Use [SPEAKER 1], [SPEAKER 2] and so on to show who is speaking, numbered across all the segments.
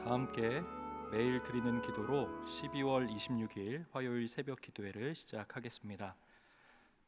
[SPEAKER 1] 다 함께 매일 드리는 기도로 12월 26일 화요일 새벽 기도회를 시작하겠습니다.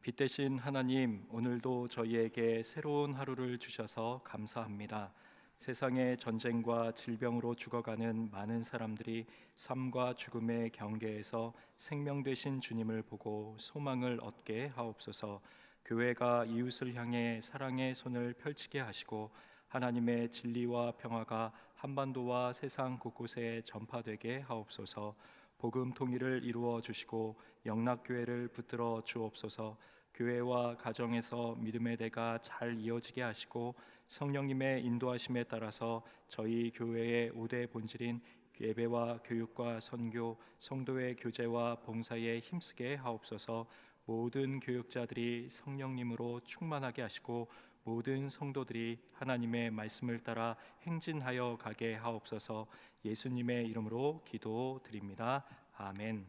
[SPEAKER 1] 빛 대신 하나님, 오늘도 저희에게 새로운 하루를 주셔서 감사합니다. 세상의 전쟁과 질병으로 죽어가는 많은 사람들이 삶과 죽음의 경계에서 생명 되신 주님을 보고 소망을 얻게 하옵소서. 교회가 이웃을 향해 사랑의 손을 펼치게 하시고 하나님의 진리와 평화가 한반도와 세상 곳곳에 전파되게 하옵소서. 복음 통일을 이루어 주시고 영락교회를 붙들어 주옵소서. 교회와 가정에서 믿음의 대가 잘 이어지게 하시고 성령님의 인도하심에 따라서 저희 교회의 5대 본질인 예배와 교육과 선교, 성도의 교제와 봉사에 힘쓰게 하옵소서. 모든 교육자들이 성령님으로 충만하게 하시고 모든 성도들이 하나님의 말씀을 따라 행진하여 가게 하옵소서. 예수님의 이름으로 기도드립니다. 아멘.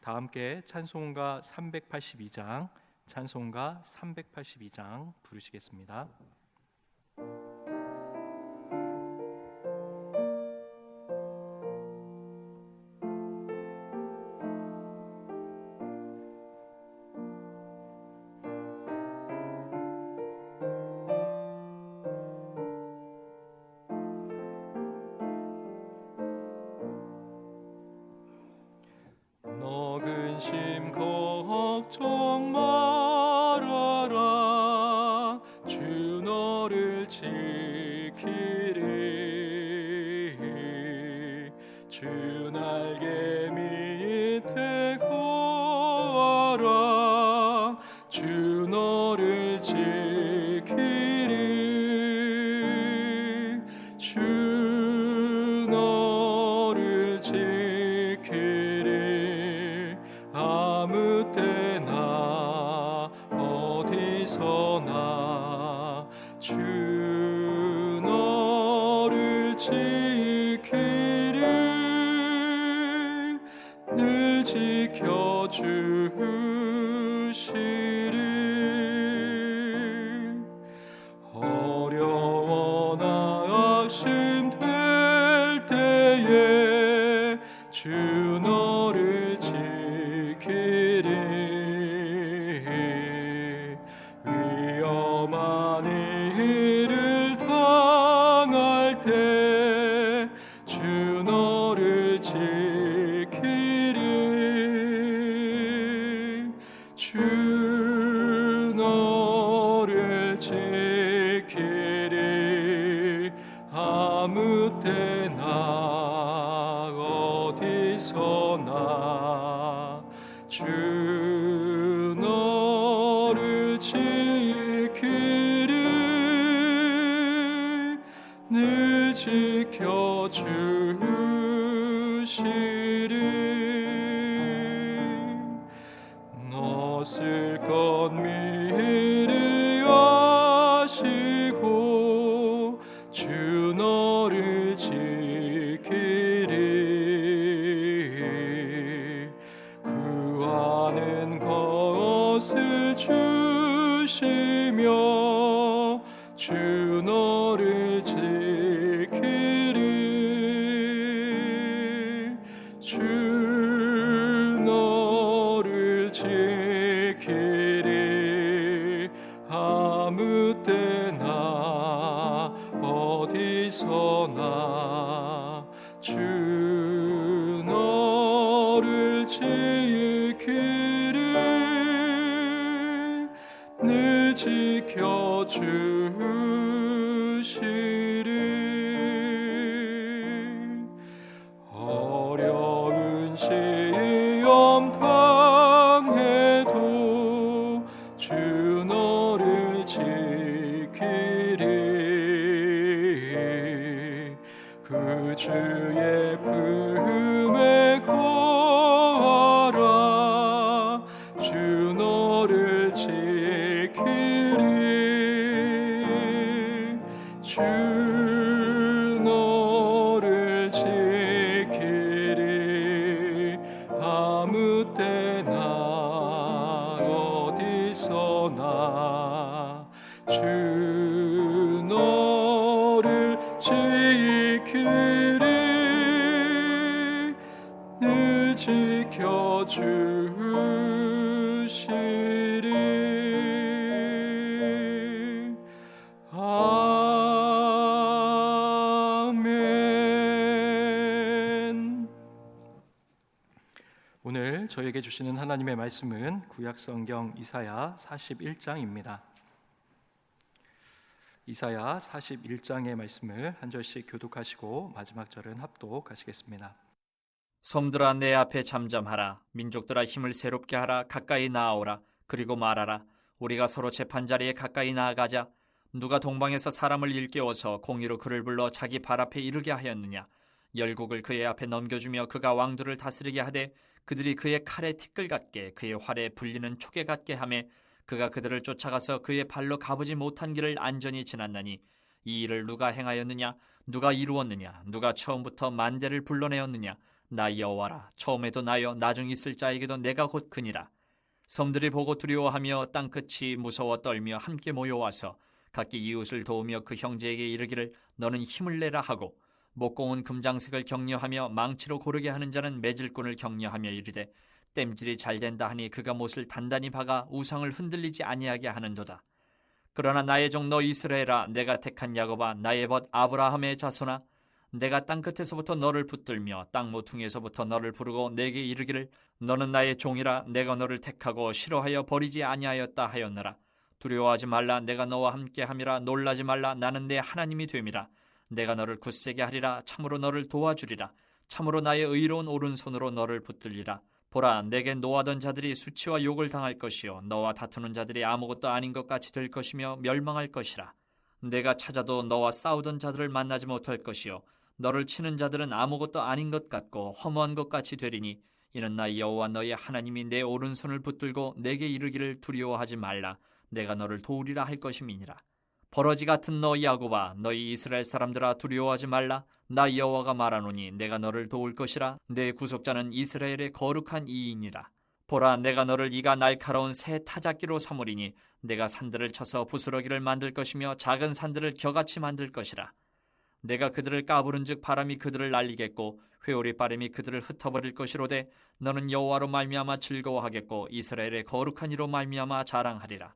[SPEAKER 1] 다 함께 찬송가 382장 부르시겠습니다. 너 근심 걱정 말아라. 주 너를 지키리. 주 날개 밑에 거하라. 주 너를 지키리. 주 너를 지키리. 아무 때나 어디서나 주 너를 지키리. 늘 지켜주시리. 어려워 낙심될 때에 주 너를 지키리. 위험한 일을 당할 때 주 너를 지키리. 주 너를 지키리. 아무 때나 어디서나 주 너를 지키리. 늘 지켜주시리. 너 쓸 것 미리 아시고 주 너를 지키리. 구하는 것을 주시며 주 너를 지키리. 주 너를 지키리. 아무 때나 어디서나 주 너를 지키리. 늘 지켜주시리. 어려운 시험 당해도 주 너를 지키리. 그 주의 품에 거하라. 주 너를 지키리. 주 너를 지키리. 아무 때나 어디서나 주 너를 지키리. 오늘 저에게 주시는 하나님의 말씀은 구약성경 이사야 41장입니다. 이사야 41장의 말씀을 한 절씩 교독하시고 마지막 절은 합독하시겠습니다.
[SPEAKER 2] 섬들아 내 앞에 잠잠하라. 민족들아 힘을 새롭게 하라. 가까이 나아오라. 그리고 말하라. 우리가 서로 재판자리에 가까이 나아가자. 누가 동방에서 사람을 일깨워서 공의로 그를 불러 자기 발 앞에 이르게 하였느냐. 열국을 그의 앞에 넘겨주며 그가 왕들을 다스리게 하되 그들이 그의 칼에 티끌 같게 그의 활에 불리는 촉에 같게 하매 그가 그들을 쫓아가서 그의 발로 가보지 못한 길을 안전히 지났나니 이 일을 누가 행하였느냐. 누가 이루었느냐. 누가 처음부터 만대를 불러내었느냐. 나 여호와라. 처음에도 나여 나중 있을 자에게도 내가 곧 그니라. 섬들이 보고 두려워하며 땅끝이 무서워 떨며 함께 모여와서 각기 이웃을 도우며 그 형제에게 이르기를 너는 힘을 내라 하고 목공은 금장색을 격려하며 망치로 고르게 하는 자는 매질꾼을 격려하며 이르되 땜질이 잘 된다 하니 그가 못을 단단히 박아 우상을 흔들리지 아니하게 하는도다. 그러나 나의 종 너 이스라엘아, 내가 택한 야곱아, 나의 벗 아브라함의 자손아, 내가 땅끝에서부터 너를 붙들며 땅 모퉁이에서부터 너를 부르고 내게 이르기를 너는 나의 종이라. 내가 너를 택하고 싫어하여 버리지 아니하였다 하였노라. 두려워하지 말라. 내가 너와 함께함이라. 놀라지 말라. 나는 내 하나님이 됨이라. 내가 너를 굳세게 하리라. 참으로 너를 도와주리라. 참으로 나의 의로운 오른손으로 너를 붙들리라. 보라, 내게 노하던 자들이 수치와 욕을 당할 것이요 너와 다투는 자들이 아무것도 아닌 것 같이 될 것이며 멸망할 것이라. 내가 찾아도 너와 싸우던 자들을 만나지 못할 것이요 너를 치는 자들은 아무것도 아닌 것 같고 허무한 것 같이 되리니 이는 나 여호와 너의 하나님이 내 오른손을 붙들고 내게 이르기를 두려워하지 말라. 내가 너를 도우리라 할 것임이니라. 버러지 같은 너 야곱아, 너희 이스라엘 사람들아, 두려워하지 말라. 나 여호와가 말하노니 내가 너를 도울 것이라. 내 구속자는 이스라엘의 거룩한 이인이라. 보라, 내가 너를 이가 날카로운 새 타작기로 삼으리니 내가 산들을 쳐서 부스러기를 만들 것이며 작은 산들을 겨같이 만들 것이라. 내가 그들을 까부른즉 바람이 그들을 날리겠고 회오리 바람이 그들을 흩어버릴 것이로되 너는 여호와로 말미암아 즐거워하겠고 이스라엘의 거룩한 이로 말미암아 자랑하리라.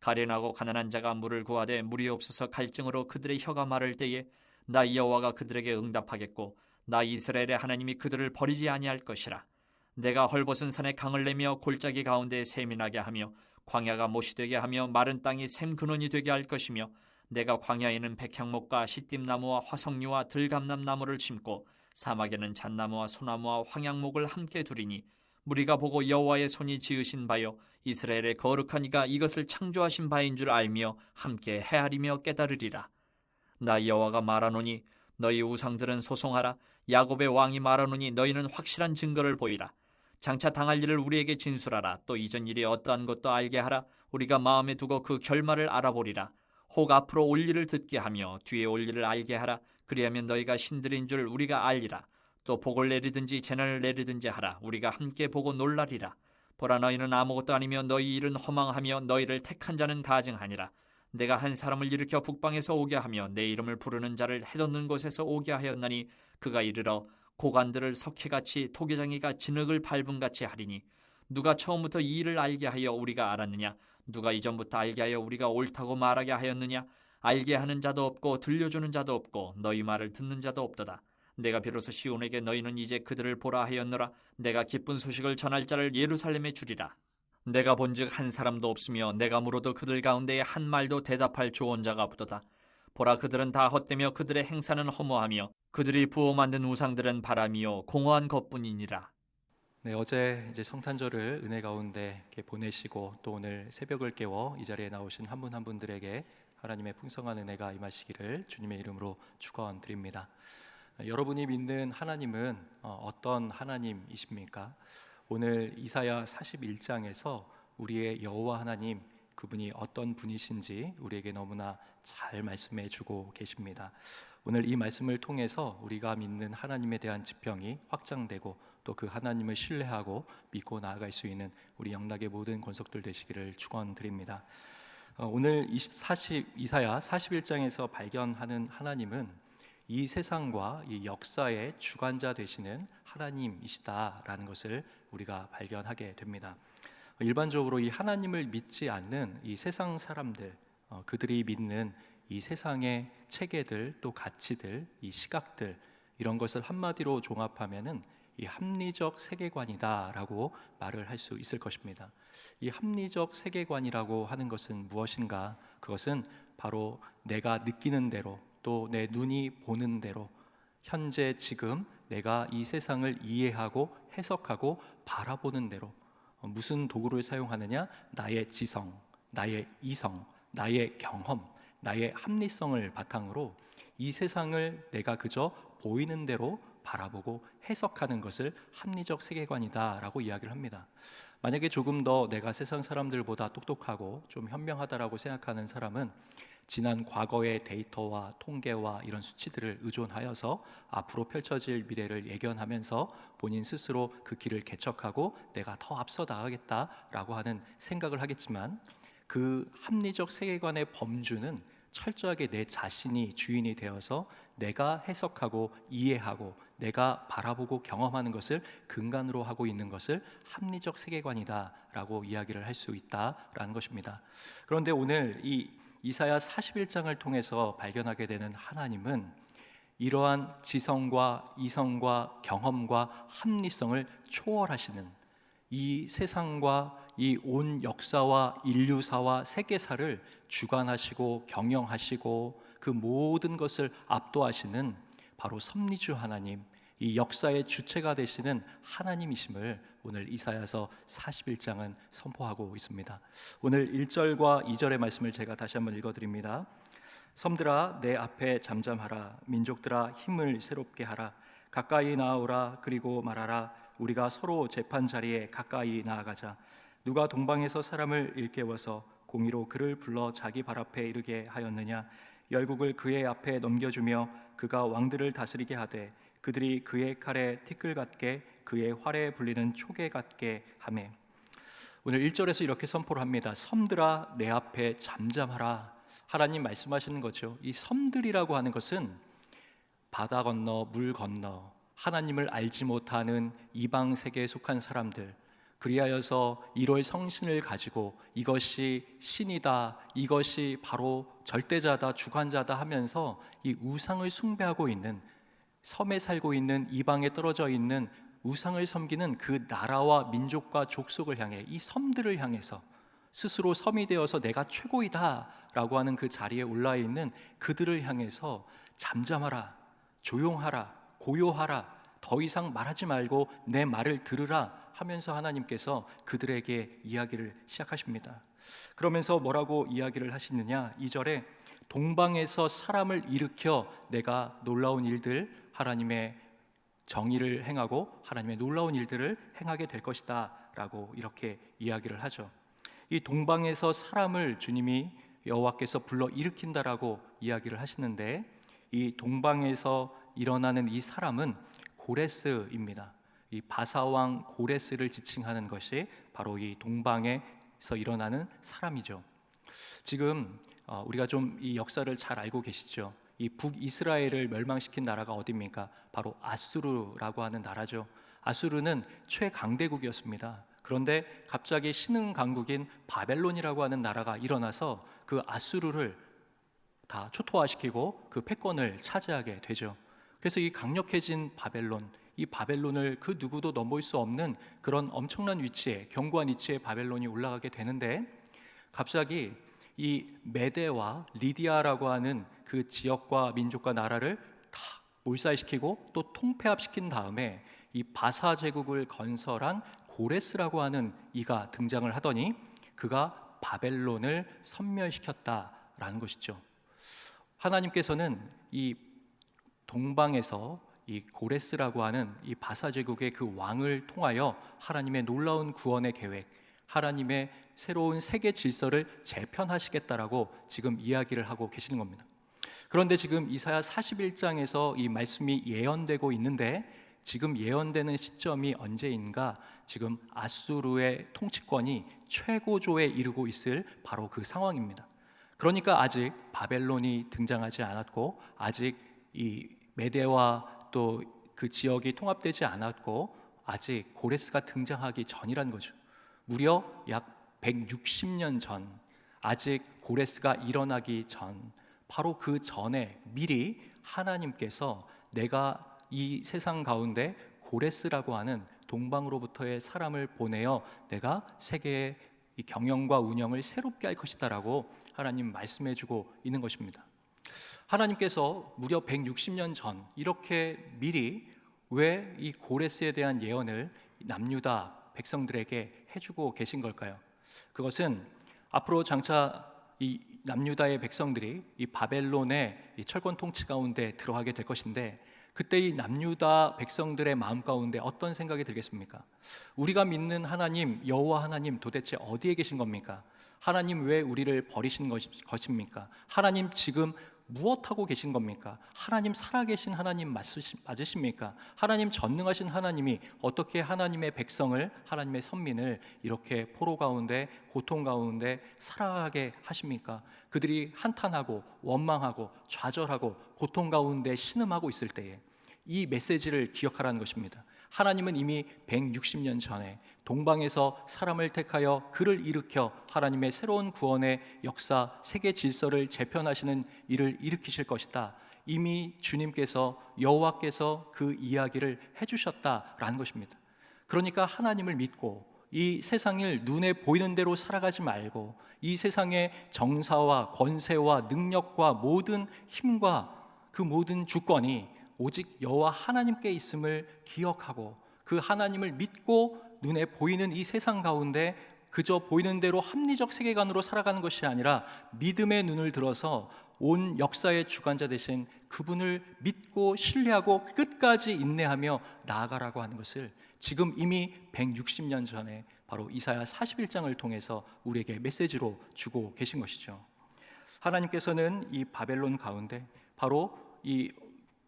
[SPEAKER 2] 가련하고 가난한 자가 물을 구하되 물이 없어서 갈증으로 그들의 혀가 마를 때에 나 여호와가 그들에게 응답하겠고 나 이스라엘의 하나님이 그들을 버리지 아니할 것이라. 내가 헐벗은 산에 강을 내며 골짜기 가운데 샘이 나게 하며 광야가 못이 되게 하며 마른 땅이 샘 근원이 되게 할 것이며 내가 광야에는 백향목과 시띠나무와 화석류와 들감남나무를 심고 사막에는 잣나무와 소나무와 황양목을 함께 두리니 무리가 보고 여호와의 손이 지으신 바요 이스라엘의 거룩한 이가 이것을 창조하신 바인 줄 알며 함께 헤아리며 깨달으리라. 나 여호와가 말하노니 너희 우상들은 소송하라. 야곱의 왕이 말하노니 너희는 확실한 증거를 보이라. 장차 당할 일을 우리에게 진술하라. 또 이전 일이 어떠한 것도 알게 하라. 우리가 마음에 두고 그 결말을 알아보리라. 혹 앞으로 올 일을 듣게 하며 뒤에 올 일을 알게 하라. 그리하면 너희가 신들인 줄 우리가 알리라. 또 복을 내리든지 재난을 내리든지 하라. 우리가 함께 보고 놀라리라. 보라, 너희는 아무것도 아니며 너희 일은 허망하며 너희를 택한 자는 가증하니라. 내가 한 사람을 일으켜 북방에서 오게 하며 내 이름을 부르는 자를 해돋는 곳에서 오게 하였나니 그가 이르러 고관들을 석회같이 토기장이가 진흙을 밟음같이 하리니 누가 처음부터 이 일을 알게 하여 우리가 알았느냐. 누가 이전부터 알게 하여 우리가 옳다고 말하게 하였느냐. 알게 하는 자도 없고 들려주는 자도 없고 너희 말을 듣는 자도 없도다. 내가 비로소 시온에게 너희는 이제 그들을 보라 하였노라. 내가 기쁜 소식을 전할 자를 예루살렘에 주리라. 내가 본즉 한 사람도 없으며 내가 물어도 그들 가운데에 한 말도 대답할 조언자가 없도다. 보라, 그들은 다 헛되며 그들의 행사는 허무하며 그들이 부어 만든 우상들은 바람이요 공허한 것뿐이니라.
[SPEAKER 1] 네, 어제 이제 성탄절을 은혜 가운데 이렇게 보내시고 또 오늘 새벽을 깨워 이 자리에 나오신 한 분 한 분들에게 하나님의 풍성한 은혜가 임하시기를 주님의 이름으로 축원드립니다. 여러분이 믿는 하나님은 어떤 하나님이십니까? 오늘 이사야 41장에서 우리의 여호와 하나님, 그분이 어떤 분이신지 우리에게 너무나 잘 말씀해 주고 계십니다. 오늘 이 말씀을 통해서 우리가 믿는 하나님에 대한 지평이 확장되고 또 그 하나님을 신뢰하고 믿고 나아갈 수 있는 우리 영락의 모든 권속들 되시기를 축원드립니다. 오늘 이사야 41장에서 발견하는 하나님은 이 세상과 이 역사의 주관자 되시는 하나님이시다라는 것을 우리가 발견하게 됩니다. 일반적으로 이 하나님을 믿지 않는 이 세상 사람들, 그들이 믿는 이 세상의 체계들, 또 가치들, 이 시각들, 이런 것을 한마디로 종합하면은 이 합리적 세계관이다라고 말을 할 수 있을 것입니다. 이 합리적 세계관이라고 하는 것은 무엇인가? 그것은 바로 내가 느끼는 대로 또 내 눈이 보는 대로 현재 지금 내가 이 세상을 이해하고 해석하고 바라보는 대로 무슨 도구를 사용하느냐? 나의 지성, 나의 이성, 나의 경험, 나의 합리성을 바탕으로 이 세상을 내가 그저 보이는 대로 바라보고 해석하는 것을 합리적 세계관이다라고 이야기를 합니다. 만약에 조금 더 내가 세상 사람들보다 똑똑하고 좀 현명하다라고 생각하는 사람은 지난 과거의 데이터와 통계와 이런 수치들을 의존하여서 앞으로 펼쳐질 미래를 예견하면서 본인 스스로 그 길을 개척하고 내가 더 앞서 나가겠다라고 하는 생각을 하겠지만, 그 합리적 세계관의 범주는 철저하게 내 자신이 주인이 되어서 내가 해석하고 이해하고 내가 바라보고 경험하는 것을 근간으로 하고 있는 것을 합리적 세계관이다라고 이야기를 할 수 있다라는 것입니다. 그런데 오늘 이 이사야 41장을 통해서 발견하게 되는 하나님은 이러한 지성과 이성과 경험과 합리성을 초월하시는, 이 세상과 이 온 역사와 인류사와 세계사를 주관하시고 경영하시고 그 모든 것을 압도하시는 바로 섭리주 하나님, 이 역사의 주체가 되시는 하나님이심을 오늘 이사야서 41장은 선포하고 있습니다. 오늘 1절과 2절의 말씀을 제가 다시 한번 읽어드립니다. 섬들아 내 앞에 잠잠하라. 민족들아 힘을 새롭게 하라. 가까이 나아오라. 그리고 말하라. 우리가 서로 재판 자리에 가까이 나아가자. 누가 동방에서 사람을 일깨워서 공의로 그를 불러 자기 발 앞에 이르게 하였느냐. 열국을 그의 앞에 넘겨주며 그가 왕들을 다스리게 하되 그들이 그의 칼에 티끌 같게 그의 활에 불리는 초계 같게 하매. 오늘 1절에서 이렇게 선포를 합니다. 섬들아 내 앞에 잠잠하라. 하나님 말씀하시는 거죠. 이 섬들이라고 하는 것은 바다 건너 물 건너 하나님을 알지 못하는 이방 세계에 속한 사람들, 그리하여서 이로의 성신을 가지고 이것이 신이다, 이것이 바로 절대자다, 주관자다 하면서 이 우상을 숭배하고 있는, 섬에 살고 있는 이방에 떨어져 있는 우상을 섬기는 그 나라와 민족과 족속을 향해, 이 섬들을 향해서 스스로 섬이 되어서 내가 최고이다 라고 하는 그 자리에 올라 있는 그들을 향해서 잠잠하라, 조용하라, 고요하라, 더 이상 말하지 말고 내 말을 들으라 하면서 하나님께서 그들에게 이야기를 시작하십니다. 그러면서 뭐라고 이야기를 하시느냐? 2절에 동방에서 사람을 일으켜 내가 놀라운 일들, 하나님의 정의를 행하고 하나님의 놀라운 일들을 행하게 될 것이다 라고 이렇게 이야기를 하죠. 이 동방에서 사람을 주님이 여호와께서 불러 일으킨다라고 이야기를 하시는데, 이 동방에서 일어나는 이 사람은 고레스입니다. 이 바사왕 고레스를 지칭하는 것이 바로 이 동방에서 일어나는 사람이죠. 지금 우리가 좀 이 역사를 잘 알고 계시죠. 이 북이스라엘을 멸망시킨 나라가 어디입니까? 바로 아수르라고 하는 나라죠. 아수르는 최강대국이었습니다. 그런데 갑자기 신흥 강국인 바벨론이라고 하는 나라가 일어나서 그 아수르를 다 초토화시키고 그 패권을 차지하게 되죠. 그래서 이 강력해진 바벨론, 이 바벨론을 그 누구도 넘볼 수 없는 그런 엄청난 위치에, 견고한 위치에 바벨론이 올라가게 되는데, 갑자기 이 메데와 리디아라고 하는 그 지역과 민족과 나라를 다 몰살시키고 또 통폐합시킨 다음에 이 바사 제국을 건설한 고레스라고 하는 이가 등장을 하더니 그가 바벨론을 섬멸시켰다라는 것이죠. 하나님께서는 이 동방에서 이 고레스라고 하는 이 바사 제국의 그 왕을 통하여 하나님의 놀라운 구원의 계획, 하나님의 새로운 세계 질서를 재편하시겠다라고 지금 이야기를 하고 계시는 겁니다. 그런데 지금 이사야 41장에서 이 말씀이 예언되고 있는데, 지금 예언되는 시점이 언제인가? 지금 아수르의 통치권이 최고조에 이르고 있을 바로 그 상황입니다. 그러니까 아직 바벨론이 등장하지 않았고, 아직 이 메데와 또 그 지역이 통합되지 않았고, 아직 고레스가 등장하기 전이라는 거죠. 무려 약 160년 전, 아직 고레스가 일어나기 전, 바로 그 전에 미리 하나님께서 내가 이 세상 가운데 고레스라고 하는 동방으로부터의 사람을 보내어 내가 세계의 이 경영과 운영을 새롭게 할 것이다라고 하나님 말씀해주고 있는 것입니다. 하나님께서 무려 160년 전 이렇게 미리 왜 이 고레스에 대한 예언을 남유다 백성들에게 해주고 계신 걸까요? 그것은 앞으로 장차 이 남유다의 백성들이 이 바벨론의 이 철권 통치 가운데 들어가게 될 것인데, 그때 이 남유다 백성들의 마음 가운데 어떤 생각이 들겠습니까? 우리가 믿는 하나님 여호와 하나님 도대체 어디에 계신 겁니까? 하나님 왜 우리를 버리신 것입니까? 하나님 지금 무엇하고 계신 겁니까? 하나님 살아계신 하나님 맞으십니까? 하나님 전능하신 하나님이 어떻게 하나님의 백성을, 하나님의 선민을 이렇게 포로 가운데 고통 가운데 살아가게 하십니까? 그들이 한탄하고 원망하고 좌절하고 고통 가운데 신음하고 있을 때에 이 메시지를 기억하라는 것입니다. 하나님은 이미 160년 전에 동방에서 사람을 택하여 그를 일으켜 하나님의 새로운 구원의 역사, 세계 질서를 재편하시는 일을 일으키실 것이다. 이미 주님께서, 여호와께서 그 이야기를 해주셨다라는 것입니다. 그러니까 하나님을 믿고 이 세상을 눈에 보이는 대로 살아가지 말고 이 세상의 정사와 권세와 능력과 모든 힘과 그 모든 주권이 오직 여호와 하나님께 있음을 기억하고 그 하나님을 믿고 눈에 보이는 이 세상 가운데 그저 보이는 대로 합리적 세계관으로 살아가는 것이 아니라 믿음의 눈을 들어서 온 역사의 주관자 되신 그분을 믿고 신뢰하고 끝까지 인내하며 나아가라고 하는 것을 지금 이미 160년 전에 바로 이사야 41장을 통해서 우리에게 메시지로 주고 계신 것이죠. 하나님께서는 이 바벨론 가운데 바로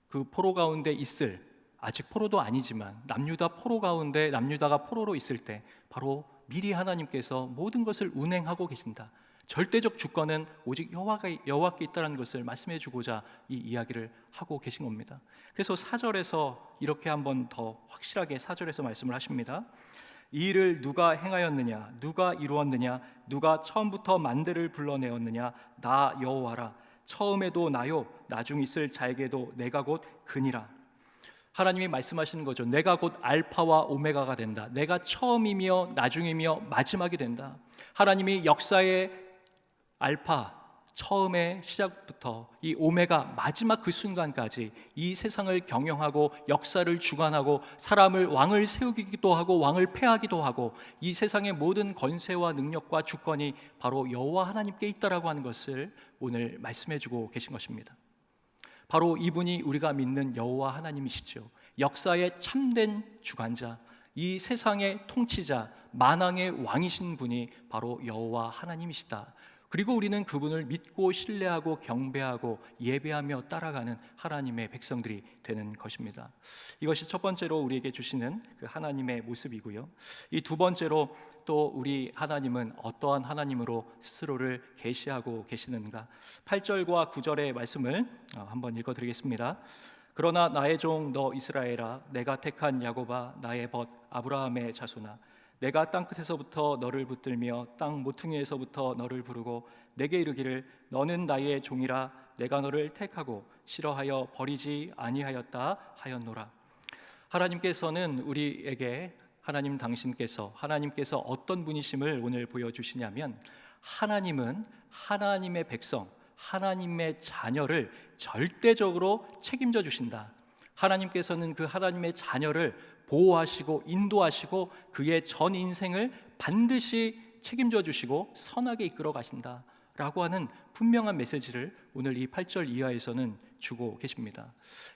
[SPEAKER 1] 그 포로 가운데 있을, 아직 포로도 아니지만 남유다 포로 가운데 남유다가 포로로 있을 때 바로 미리 하나님께서 모든 것을 운행하고 계신다. 절대적 주권은 오직 여호와께 있다는 것을 말씀해 주고자 이 이야기를 하고 계신 겁니다. 그래서 4절에서 이렇게 한번 더 확실하게 4절에서 말씀을 하십니다. 이 일을 누가 행하였느냐, 누가 이루었느냐, 누가 처음부터 만대를 불러내었느냐, 나 여호와라. 처음에도 나요, 나중 있을 자에게도 내가 곧 그니라. 하나님이 말씀하시는 거죠. 내가 곧 알파와 오메가가 된다. 내가 처음이며 나중이며 마지막이 된다. 하나님이 역사의 알파, 처음의 시작부터 이 오메가 마지막 그 순간까지 이 세상을 경영하고 역사를 주관하고 사람을 왕을 세우기도 하고 왕을 패하기도 하고 이 세상의 모든 권세와 능력과 주권이 바로 여호와 하나님께 있다라고 하는 것을 오늘 말씀해 주고 계신 것입니다. 바로 이분이 우리가 믿는 여호와 하나님이시죠. 역사의 참된 주관자, 이 세상의 통치자, 만왕의 왕이신 분이 바로 여호와 하나님이시다. 그리고 우리는 그분을 믿고 신뢰하고 경배하고 예배하며 따라가는 하나님의 백성들이 되는 것입니다. 이것이 첫 번째로 우리에게 주시는 그 하나님의 모습이고요. 이 두 번째로 또 우리 하나님은 어떠한 하나님으로 스스로를 계시하고 계시는가? 8절과 9절의 말씀을 한번 읽어드리겠습니다. 그러나 나의 종 너 이스라엘아, 내가 택한 야곱아, 나의 벗 아브라함의 자손아, 내가 땅끝에서부터 너를 붙들며 땅 모퉁이에서부터 너를 부르고 내게 이르기를 너는 나의 종이라, 내가 너를 택하고 싫어하여 버리지 아니하였다 하였노라. 하나님께서는 우리에게 하나님께서 어떤 분이심을 오늘 보여주시냐면, 하나님은 하나님의 백성, 하나님의 자녀를 절대적으로 책임져 주신다. 하나님께서는 그 하나님의 자녀를 보호하시고 인도하시고 그의 전 인생을 반드시 책임져 주시고 선하게 이끌어 가신다라고 하는 분명한 메시지를 오늘 이 8절 이하에서는 주고 계십니다.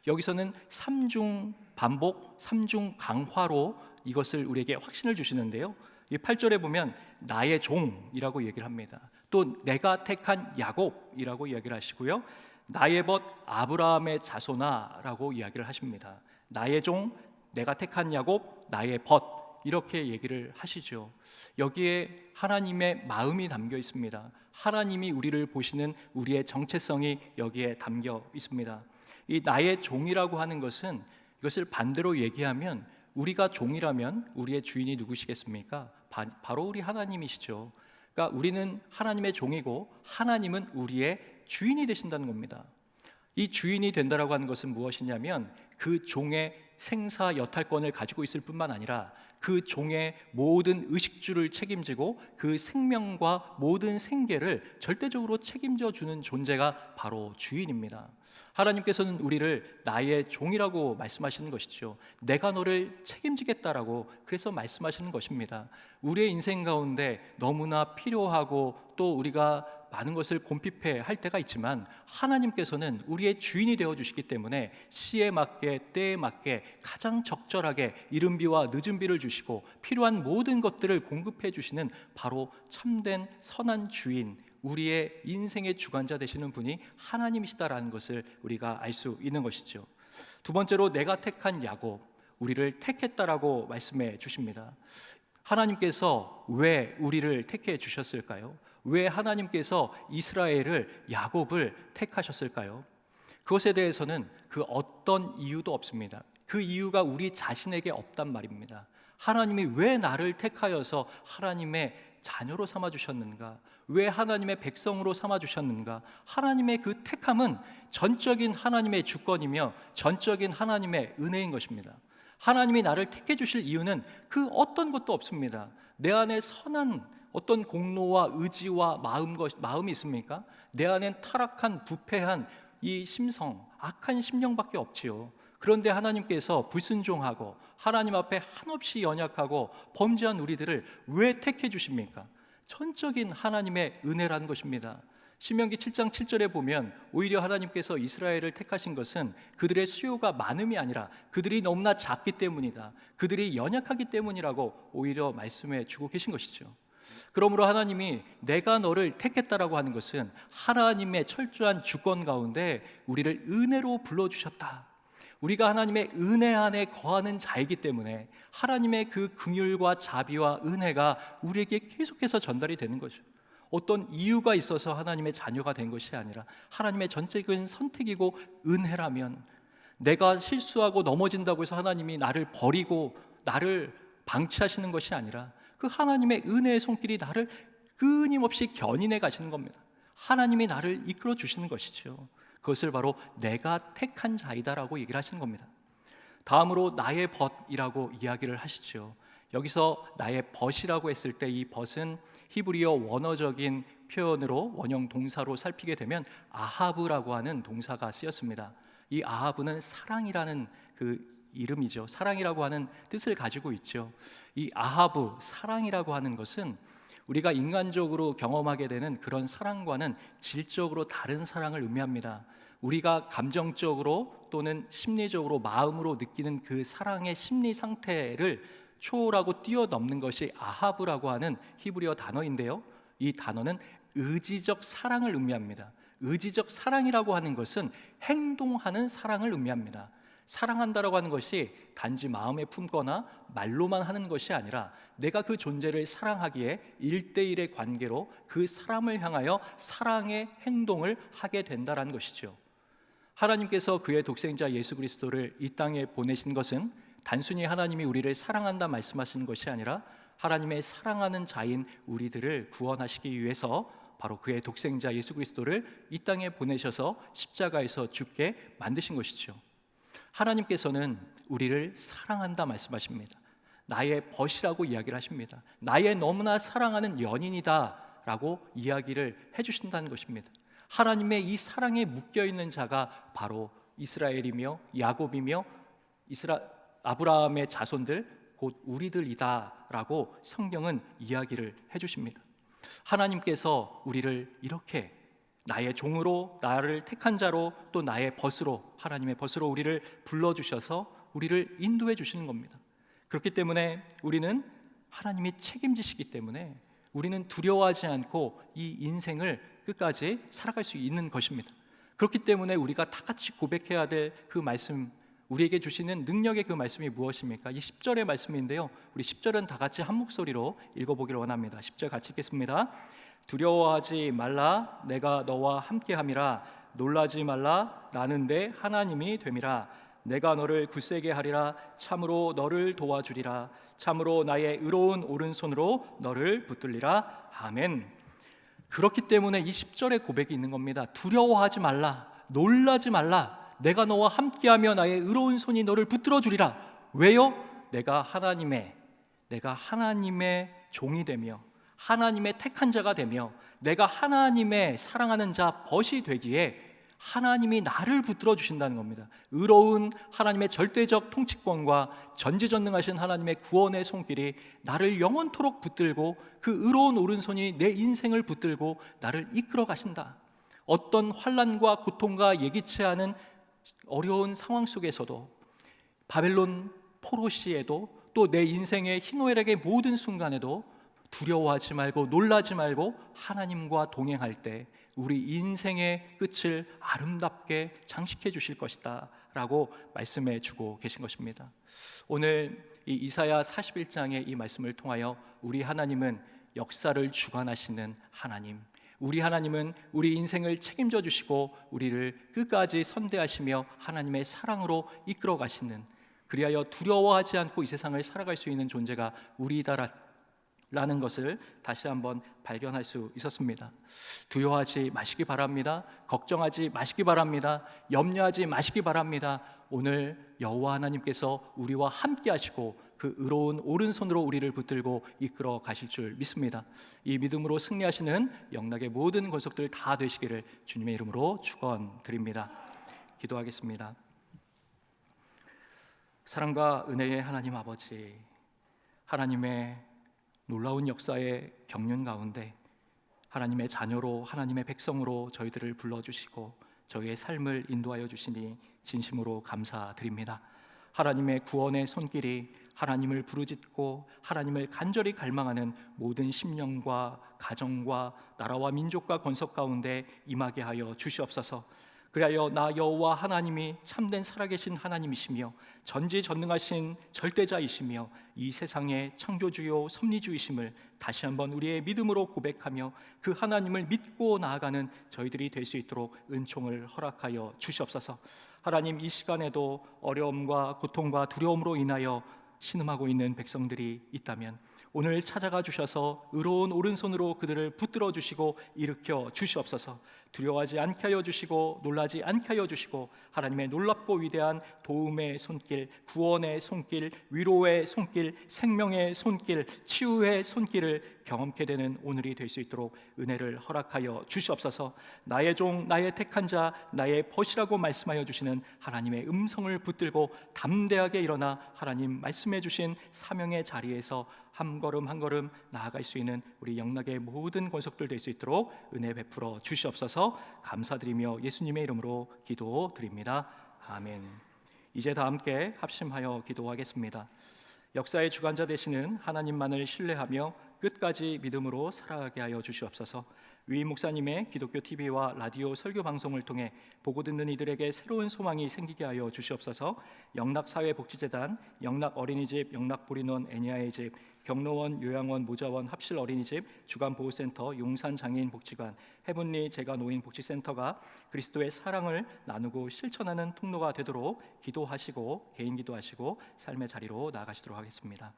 [SPEAKER 1] 여기서는 3중 반복, 3중 강화로 이것을 우리에게 확신을 주시는데요. 이 8절에 보면 나의 종이라고 얘기를 합니다. 또 내가 택한 야곱이라고 이야기를 하시고요. 나의 벗 아브라함의 자손아라고 이야기를 하십니다. 나의 종, 내가 택한 야곱, 나의 벗, 이렇게 얘기를 하시죠. 여기에 하나님의 마음이 담겨 있습니다. 하나님이 우리를 보시는 우리의 정체성이 여기에 담겨 있습니다. 이 나의 종이라고 하는 것은, 이것을 반대로 얘기하면 우리가 종이라면 우리의 주인이 누구시겠습니까? 바로 우리 하나님이시죠. 그러니까 우리는 하나님의 종이고 하나님은 우리의 주인이 되신다는 겁니다. 이 주인이 된다라고 하는 것은 무엇이냐면 그 종의 생사 여탈권을 가지고 있을 뿐만 아니라 그 종의 모든 의식주를 책임지고 그 생명과 모든 생계를 절대적으로 책임져 주는 존재가 바로 주인입니다. 하나님께서는 우리를 나의 종이라고 말씀하시는 것이죠. 내가 너를 책임지겠다라고 그래서 말씀하시는 것입니다. 우리의 인생 가운데 너무나 필요하고 또 우리가 많은 것을 곰핍해 할 때가 있지만 하나님께서는 우리의 주인이 되어주시기 때문에 시에 맞게 때에 맞게 가장 적절하게 이른 비와 늦은 비를 주시고 필요한 모든 것들을 공급해 주시는 바로 참된 선한 주인, 우리의 인생의 주관자 되시는 분이 하나님이시다라는 것을 우리가 알 수 있는 것이죠. 두 번째로 내가 택한 야곱, 우리를 택했다라고 말씀해 주십니다. 하나님께서 왜 우리를 택해 주셨을까요? 왜 하나님께서 이스라엘을 야곱을 택하셨을까요? 그것에 대해서는 그 어떤 이유도 없습니다. 그 이유가 우리 자신에게 없단 말입니다. 하나님이 왜 나를 택하여서 하나님의 자녀로 삼아주셨는가? 왜 하나님의 백성으로 삼아주셨는가? 하나님의 그 택함은 전적인 하나님의 주권이며 전적인 하나님의 은혜인 것입니다. 하나님이 나를 택해 주실 이유는 그 어떤 것도 없습니다. 내 안에 선한 어떤 공로와 의지와 마음이 있습니까? 내 안엔 타락한 부패한 이 심성, 악한 심령밖에 없지요. 그런데 하나님께서 불순종하고 하나님 앞에 한없이 연약하고 범죄한 우리들을 왜 택해 주십니까? 전적인 하나님의 은혜라는 것입니다. 신명기 7장 7절에 보면 오히려 하나님께서 이스라엘을 택하신 것은 그들의 수요가 많음이 아니라 그들이 너무나 작기 때문이다, 그들이 연약하기 때문이라고 오히려 말씀해 주고 계신 것이죠. 그러므로 하나님이 내가 너를 택했다라고 하는 것은 하나님의 철저한 주권 가운데 우리를 은혜로 불러주셨다, 우리가 하나님의 은혜 안에 거하는 자이기 때문에 하나님의 그 긍휼과 자비와 은혜가 우리에게 계속해서 전달이 되는 거죠. 어떤 이유가 있어서 하나님의 자녀가 된 것이 아니라 하나님의 전적인 선택이고 은혜라면, 내가 실수하고 넘어진다고 해서 하나님이 나를 버리고 나를 방치하시는 것이 아니라 그 하나님의 은혜의 손길이 나를 끊임없이 견인해 가시는 겁니다. 하나님이 나를 이끌어 주시는 것이죠. 그것을 바로 내가 택한 자이다라고 얘기를 하시는 겁니다. 다음으로 나의 벗이라고 이야기를 하시죠. 여기서 나의 벗이라고 했을 때 이 벗은 히브리어 원어적인 표현으로 원형 동사로 살피게 되면 아하브라고 하는 동사가 쓰였습니다. 이 아하브는 사랑이라는 그 이름이죠. 사랑이라고 하는 뜻을 가지고 있죠. 이 아하브, 사랑이라고 하는 것은 우리가 인간적으로 경험하게 되는 그런 사랑과는 질적으로 다른 사랑을 의미합니다. 우리가 감정적으로 또는 심리적으로 마음으로 느끼는 그 사랑의 심리 상태를 초월하고 뛰어넘는 것이 아하브라고 하는 히브리어 단어인데요, 이 단어는 의지적 사랑을 의미합니다. 의지적 사랑이라고 하는 것은 행동하는 사랑을 의미합니다. 사랑한다라고 하는 것이 단지 마음에 품거나 말로만 하는 것이 아니라 내가 그 존재를 사랑하기에 1대1의 관계로 그 사람을 향하여 사랑의 행동을 하게 된다라는 것이죠. 하나님께서 그의 독생자 예수 그리스도를 이 땅에 보내신 것은 단순히 하나님이 우리를 사랑한다 말씀하시는 것이 아니라 하나님의 사랑하는 자인 우리들을 구원하시기 위해서 바로 그의 독생자 예수 그리스도를 이 땅에 보내셔서 십자가에서 죽게 만드신 것이죠. 하나님께서는 우리를 사랑한다 말씀하십니다. 나의 벗이라고 이야기를 하십니다. 나의 너무나 사랑하는 연인이다 라고 이야기를 해주신다는 것입니다. 하나님의 이 사랑에 묶여있는 자가 바로 이스라엘이며 야곱이며 아브라함의 자손들 곧 우리들이다 라고 성경은 이야기를 해주십니다. 하나님께서 우리를 이렇게 나의 종으로, 나를 택한 자로, 또 나의 벗으로, 하나님의 벗으로 우리를 불러주셔서 우리를 인도해 주시는 겁니다. 그렇기 때문에 우리는 하나님이 책임지시기 때문에 우리는 두려워하지 않고 이 인생을 끝까지 살아갈 수 있는 것입니다. 그렇기 때문에 우리가 다 같이 고백해야 될 그 말씀, 우리에게 주시는 능력의 그 말씀이 무엇입니까? 이 10절의 말씀인데요, 우리 10절은 다 같이 한 목소리로 읽어보기를 원합니다. 10절 같이 읽겠습니다. 두려워하지 말라, 내가 너와 함께함이라. 놀라지 말라, 나는 내 하나님이 됨이라. 내가 너를 굳세게 하리라. 참으로 너를 도와주리라. 참으로 나의 의로운 오른손으로 너를 붙들리라. 아멘. 그렇기 때문에 이 10절의 고백이 있는 겁니다. 두려워하지 말라, 놀라지 말라. 내가 너와 함께하며 나의 의로운 손이 너를 붙들어 주리라. 왜요? 내가 하나님의 종이 되며 하나님의 택한 자가 되며 내가 하나님의 사랑하는 자 벗이 되기에 하나님이 나를 붙들어 주신다는 겁니다. 의로운 하나님의 절대적 통치권과 전지전능하신 하나님의 구원의 손길이 나를 영원토록 붙들고 그 의로운 오른손이 내 인생을 붙들고 나를 이끌어 가신다. 어떤 환난과 고통과 예기치 않은 어려운 상황 속에서도, 바벨론 포로시에도, 또 내 인생의 희노애락의 모든 순간에도 두려워하지 말고 놀라지 말고 하나님과 동행할 때 우리 인생의 끝을 아름답게 장식해 주실 것이다 라고 말씀해 주고 계신 것입니다. 오늘 이 이사야 41장의 이 말씀을 통하여 우리 하나님은 역사를 주관하시는 하나님, 우리 하나님은 우리 인생을 책임져 주시고 우리를 끝까지 선대하시며 하나님의 사랑으로 이끌어 가시는, 그리하여 두려워하지 않고 이 세상을 살아갈 수 있는 존재가 우리다라는 것을 다시 한번 발견할 수 있었습니다. 두려워하지 마시기 바랍니다. 걱정하지 마시기 바랍니다. 염려하지 마시기 바랍니다. 오늘 여호와 하나님께서 우리와 함께 하시고 그 의로운 오른손으로 우리를 붙들고 이끌어 가실 줄 믿습니다. 이 믿음으로 승리하시는 영락의 모든 권속들 다 되시기를 주님의 이름으로 축원드립니다. 기도하겠습니다. 사랑과 은혜의 하나님 아버지, 하나님의 놀라운 역사의 경륜 가운데 하나님의 자녀로, 하나님의 백성으로 저희들을 불러주시고 저희의 삶을 인도하여 주시니 진심으로 감사드립니다. 하나님의 구원의 손길이 하나님을 부르짖고 하나님을 간절히 갈망하는 모든 심령과 가정과 나라와 민족과 권속 가운데 임하게 하여 주시옵소서. 그리하여 나 여호와 하나님이 참된 살아계신 하나님이시며 전지전능하신 절대자이시며 이 세상의 창조주요 섭리주이심을 다시 한번 우리의 믿음으로 고백하며 그 하나님을 믿고 나아가는 저희들이 될 수 있도록 은총을 허락하여 주시옵소서. 하나님, 이 시간에도 어려움과 고통과 두려움으로 인하여 신음하고 있는 백성들이 있다면 오늘 찾아가 주셔서 의로운 오른손으로 그들을 붙들어 주시고 일으켜 주시옵소서. 두려워하지 않게 하여 주시고 놀라지 않게 하여 주시고 하나님의 놀랍고 위대한 도움의 손길, 구원의 손길, 위로의 손길, 생명의 손길, 치유의 손길을 경험케 되는 오늘이 될 수 있도록 은혜를 허락하여 주시옵소서. 나의 종, 나의 택한 자, 나의 벗이라고 말씀하여 주시는 하나님의 음성을 붙들고 담대하게 일어나 하나님 말씀해 주신 사명의 자리에서 한 걸음 한 걸음 나아갈 수 있는 우리 영락의 모든 권속들 될 수 있도록 은혜 베풀어 주시옵소서. 감사드리며 예수님의 이름으로 기도드립니다. 아멘. 이제 다 함께 합심하여 기도하겠습니다. 역사의 주관자 되시는 하나님만을 신뢰하며 끝까지 믿음으로 살아가게 하여 주시옵소서. 위임 목사님의 기독교 TV와 라디오 설교 방송을 통해 보고 듣는 이들에게 새로운 소망이 생기게 하여 주시옵소서. 영락사회복지재단, 영락어린이집, 영락보리논 애니아의 집, 경로원, 요양원, 모자원, 합실 어린이집, 주간보호센터, 용산장애인복지관, 해분리 재가노인복지센터가 그리스도의 사랑을 나누고 실천하는 통로가 되도록 기도하시고 개인 기도하시고 삶의 자리로 나아가시도록 하겠습니다.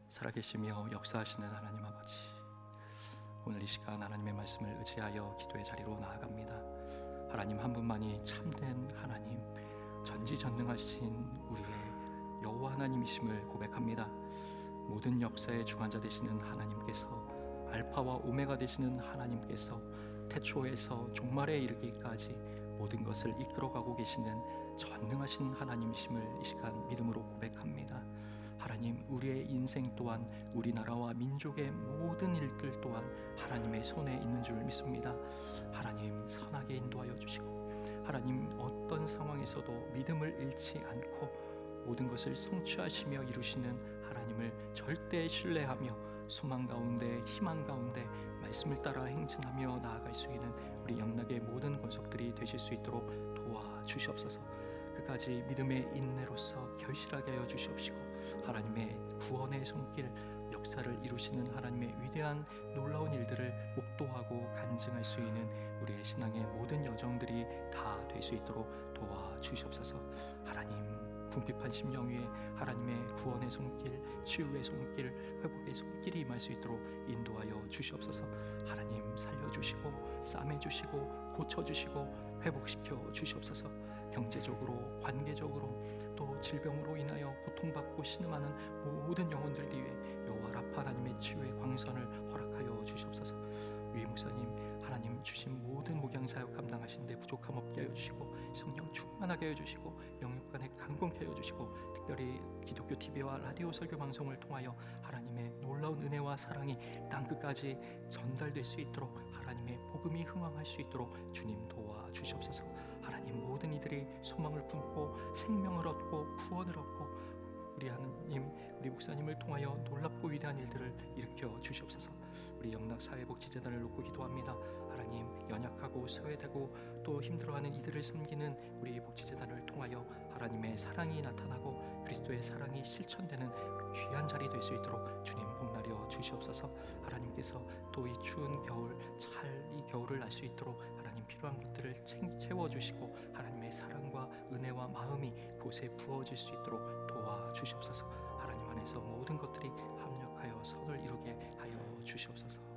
[SPEAKER 1] 살아계시며 역사하시는 하나님 아버지, 오늘 이 시간 하나님의 말씀을 의지하여 기도의 자리로 나아갑니다. 하나님 한 분만이 참된 하나님, 전지전능하신 우리의 여호와 하나님이심을 고백합니다. 모든 역사의 주관자 되시는 하나님께서, 알파와 오메가 되시는 하나님께서 태초에서 종말에 이르기까지 모든 것을 이끌어가고 계시는 전능하신 하나님이심을 이 시간 믿음으로 고백합니다. 하나님, 우리의 인생 또한 우리나라와 민족의 모든 일들 또한 하나님의 손에 있는 줄 믿습니다. 하나님, 선하게 인도하여 주시고 하나님, 어떤 상황에서도 믿음을 잃지 않고 모든 것을 성취하시며 이루시는 하나님을 절대 신뢰하며 소망 가운데, 희망 가운데 말씀을 따라 행진하며 나아갈 수 있는 우리 영락의 모든 권속들이 되실 수 있도록 도와주시옵소서. 끝까지 믿음의 인내로서 결실하게 하여 주시옵시고 하나님의 구원의 손길, 역사를 이루시는 하나님의 위대한 놀라운 일들을 목도하고 간증할 수 있는 우리의 신앙의 모든 여정들이 다 될 수 있도록 도와주시옵소서. 하나님, 궁핍한 심령 위에 하나님의 구원의 손길, 치유의 손길, 회복의 손길이 임할 수 있도록 인도하여 주시옵소서. 하나님 살려주시고 싸매주시고 고쳐주시고 회복시켜 주시옵소서. 경제적으로, 관계적으로, 또 질병으로 인하여 고통받고 신음하는 모든 영혼들 위해 여호와 라파 하나님의 치유의 광선을 허락하여 주시옵소서. 위 목사님, 하나님 주신 모든 목양 사역 감당하시는데 부족함 없게 하여 주시고 성령 충만하게 하여 주시고 영육간에 강건케 하여 주시고 특별히 기독교 TV와 라디오 설교 방송을 통하여 하나님의 놀라운 은혜와 사랑이 땅끝까지 전달될 수 있도록 하나님의 복음이 흥왕할 수 있도록 주님 도와 주시옵소서. 하나님 모든 이들이 소망을 품고 생명을 얻고 구원을 얻고 우리 하나님, 우리 목사님을 통하여 놀랍고 위대한 일들을 일으켜 주시옵소서. 우리 영락사회복지재단을 놓고 기도합니다. 하나님, 연약하고 소외되고 또 힘들어하는 이들을 섬기는 우리 복지재단을 통하여 하나님의 사랑이 나타나고 그리스도의 사랑이 실천되는 귀한 자리 될 수 있도록 주님 복나려 주시옵소서. 하나님께서 또 이 추운 겨울 잘 이 겨울을 날 수 있도록 하나님 필요한 것들을 채워주시고 하나님의 사랑과 은혜와 마음이 그곳에 부어질 수 있도록 도와주시옵소서. 하나님 안에서 모든 것들이 합력하여 선을 이루게 하여 주시옵소서.